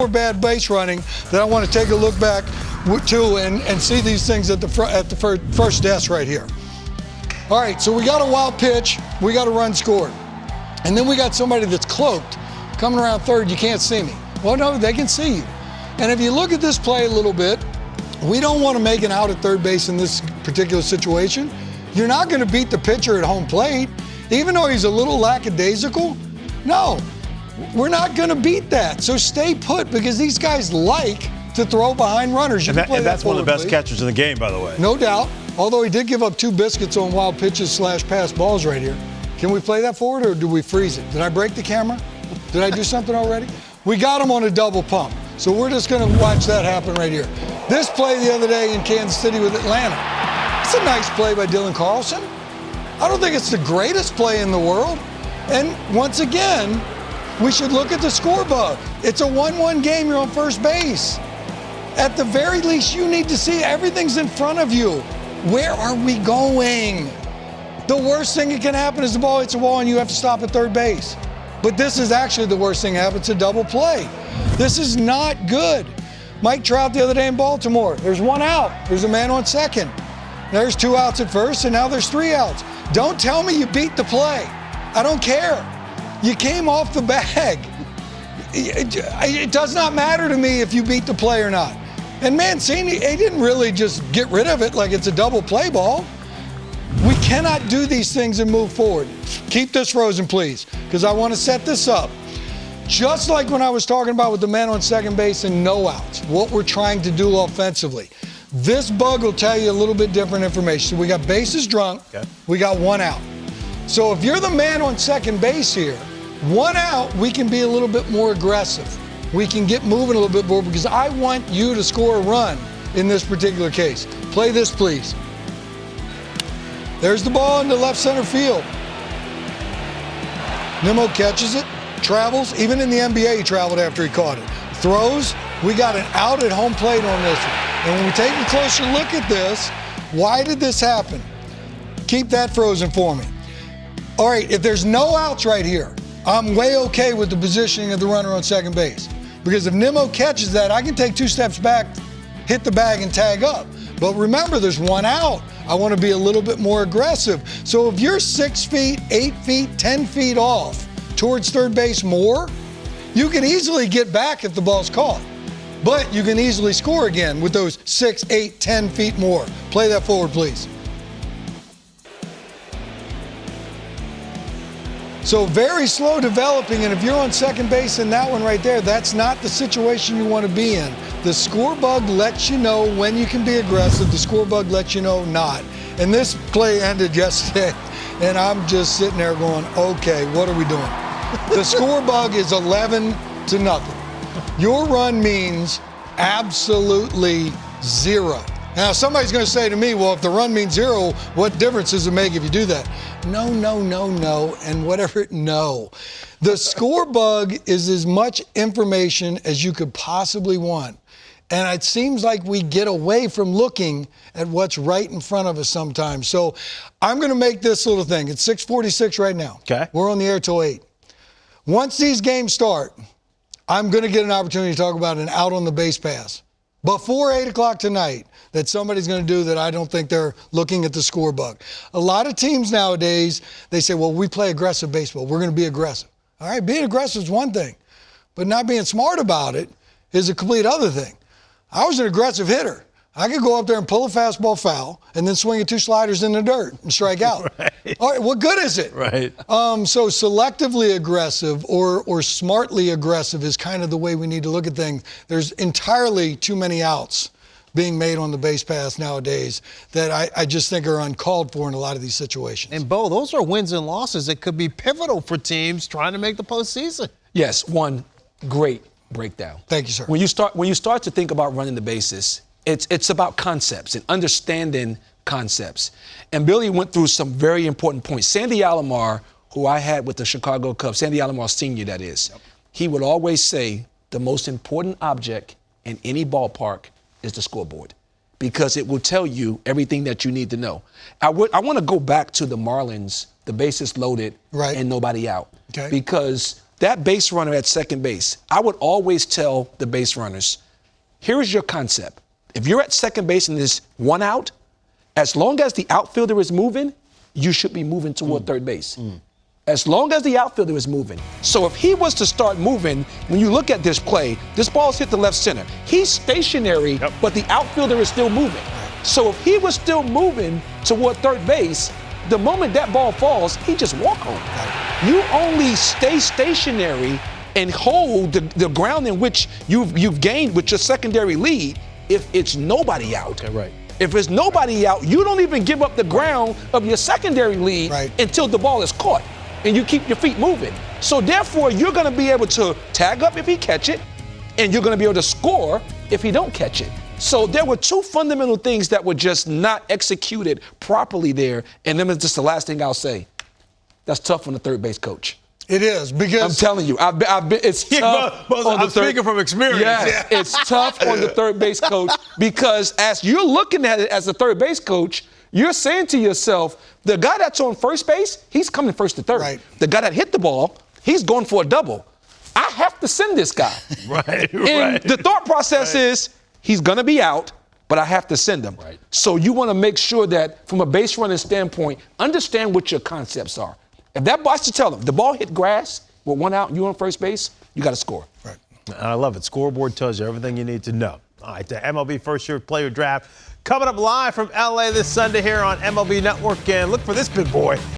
More bad base running that I want to take a look back to and see these things at the first desk right here. All right, so we got a wild pitch, we got a run scored. And then we got somebody that's cloaked coming around third, you can't see me. Well, no, they can see you. And if you look at this play a little bit, we don't want to make an out at third base in this particular situation. You're not going to beat the pitcher at home plate, even though he's a little lackadaisical. No, we're not going to beat that. So stay put, because these guys like to throw behind runners. And that's one of the best catchers in the game, by the way. No doubt. Although he did give up 2 biscuits on wild pitches / pass balls right here. Can we play that forward, or do we freeze it? Did I break the camera? Did I do something already? We got him on a double pump. So we're just going to watch that happen right here. This play the other day in Kansas City with Atlanta. It's a nice play by Dylan Carlson. I don't think it's the greatest play in the world. And once again, we should look at the score bug. It's a 1-1 game, you're on first base. At the very least, you need to see everything's in front of you. Where are we going? The worst thing that can happen is the ball hits a wall and you have to stop at third base. But this is actually the worst thing that happens, it's a double play. This is not good. Mike Trout the other day in Baltimore, there's 1 out. There's a man on second. There's 2 outs at first, and now there's 3 outs. Don't tell me you beat the play. I don't care. You came off the bag. It does not matter to me if you beat the play or not. And Mancini, he didn't really just get rid of it like it's a double play ball. We cannot do these things and move forward. Keep this frozen, please, because I want to set this up. Just like when I was talking about with the man on second base and no outs, what we're trying to do offensively. This bug will tell you a little bit different information. So we got bases drunk, we got 1 out. So if you're the man on second base here, 1 out, we can be a little bit more aggressive. We can get moving a little bit more, because I want you to score a run in this particular case. Play this, please. There's the ball in the left center field. Nimmo catches it, travels. Even in the NBA, he traveled after he caught it. Throws. We got an out at home plate on this one. And when we take a closer look at this, why did this happen? Keep that frozen for me. All right, if there's no outs right here, I'm way okay with the positioning of the runner on second base. Because if Nimmo catches that, I can take 2 steps back, hit the bag, and tag up. But remember, there's 1 out. I want to be a little bit more aggressive. So if you're 6 feet, 8 feet, 10 feet off towards third base more, you can easily get back if the ball's caught. But you can easily score again with those 6, 8, 10 feet more. Play that forward, please. So very slow developing, and if you're on second base in that one right there, that's not the situation you want to be in. The score bug lets you know when you can be aggressive. The score bug lets you know not. And this play ended yesterday, and I'm just sitting there going, okay, what are we doing? The score bug is 11-0. Your run means absolutely 0. Now, somebody's going to say to me, well, if the run means 0, what difference does it make if you do that? No, no, no, no, and whatever, no. The score bug is as much information as you could possibly want. And it seems like we get away from looking at what's right in front of us sometimes. So I'm going to make this little thing. It's 6:46 right now. Okay. We're on the air till 8. Once these games start, I'm going to get an opportunity to talk about an out on the base pass before 8 o'clock tonight that somebody's going to do that I don't think they're looking at the score bug. A lot of teams nowadays, they say, well, we play aggressive baseball. We're going to be aggressive. All right, being aggressive is one thing, but not being smart about it is a complete other thing. I was an aggressive hitter. I could go up there and pull a fastball foul and then swing 2 sliders in the dirt and strike out. Right. All right, what good is it? Right. So selectively aggressive or smartly aggressive is kind of the way we need to look at things. There's entirely too many outs being made on the base pass nowadays that I just think are uncalled for in a lot of these situations. And, Bo, those are wins and losses that could be pivotal for teams trying to make the postseason. Yes, one great breakdown. Thank you, sir. When you start to think about running the bases, it's about concepts and understanding concepts. And Billy went through some very important points. Sandy Alomar, who I had with the Chicago Cubs, Sandy Alomar Sr., that is, he would always say the most important object in any ballpark is the scoreboard, because it will tell you everything that you need to know. I want to go back to the Marlins, the bases loaded and nobody out. Okay. Because that base runner at second base, I would always tell the base runners, here's your concept. If you're at second base and there's one out, as long as the outfielder is moving, you should be moving toward third base. As long as the outfielder is moving. So if he was to start moving, when you look at this play, this ball's hit the left center. He's stationary, but the outfielder is still moving. So if he was still moving toward third base, the moment that ball falls, he just walk home. You only stay stationary and hold the ground in which you've gained with your secondary lead if it's nobody out. Okay, right. If there's nobody out, you don't even give up the ground of your secondary lead until the ball is caught and you keep your feet moving. So therefore, you're going to be able to tag up if he catch it, and you're going to be able to score if he don't catch it. So there were two fundamental things that were just not executed properly there, and then it's just the last thing I'll say. That's tough on the third base coach. It is, because I'm telling you, I've been it's tough. I'm speaking from experience. Yes, it's tough on the third base coach because as you're looking at it as a third base coach, you're saying to yourself, the guy that's on first base, he's coming first to third. Right. The guy that hit the ball, he's going for a double. I have to send this guy. And the thought process is, he's going to be out, but I have to send him. So you want to make sure that from a base running standpoint, understand what your concepts are. If that boss to tell him, the ball hit grass with one out and you on first base, you got to score. I love it. Scoreboard tells you everything you need to know. All right, the MLB First Year Player Draft coming up live from LA this Sunday here on MLB Network. And look for this big boy.